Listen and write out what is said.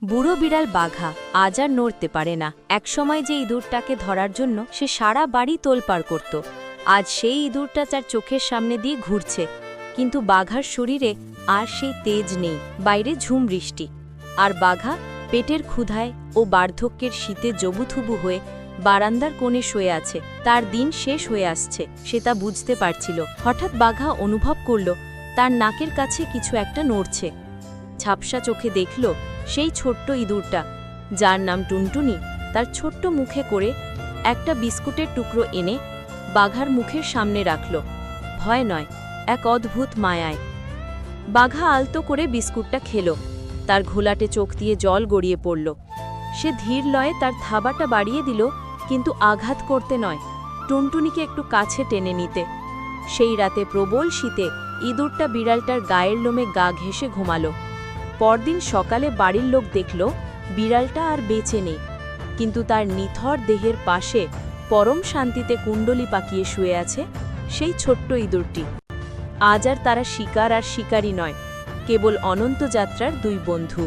বুড়ো বিড়াল বাঘা আজ আর নড়তে পারে না। একসময় যে ইঁদুরটাকে ধরার জন্য সে সারা বাড়ি তোলপাড় করত, আজ সেই ইঁদুরটা তার চোখের সামনে দিয়ে ঘুরছে, কিন্তু বাঘার শরীরে আর সেই তেজ নেই। বাইরে ঝুম বৃষ্টি, আর বাঘা পেটের ক্ষুধায় ও বার্ধক্যের শীতে জবুথুবু হয়ে বারান্দার কোণে শুয়ে আছে। তার দিন শেষ হয়ে আসছে, সে তা বুঝতে পারছিল। হঠাৎ বাঘা অনুভব করল তার নাকের কাছে কিছু একটা নড়ছে। ঝাপসা চোখে দেখল সেই ছোট্ট ইঁদুরটা, যার নাম টুনটুনি, তার ছোট্ট মুখে করে একটা বিস্কুটের টুকরো এনে বাঘার মুখের সামনে রাখল। ভয় নয়, এক অদ্ভুত মায়ায়। বাঘা আলতো করে বিস্কুটটা খেল, তার ঘোলাটে চোখ দিয়ে জল গড়িয়ে পড়ল। সে ধীর লয়ে তার থাবাটা বাড়িয়ে দিল, কিন্তু আঘাত করতে নয়, টুনটুনিকে একটু কাছে টেনে নিতে। সেই রাতে প্রবল শীতে ইঁদুরটা বিড়ালটার গায়ের লোমে গা ঘেঁষে ঘুমালো। পরদিন সকালে বাড়ির লোক দেখল বিড়ালটা আর বেঁচে নেই, কিন্তু তার নিথর দেহের পাশে পরম শান্তিতে কুণ্ডলি পাকিয়ে শুয়ে আছে সেই ছোট্ট ইঁদুরটি। আজ আর তারা শিকার আর শিকারী নয়, কেবল অনন্ত যাত্রার দুই বন্ধু।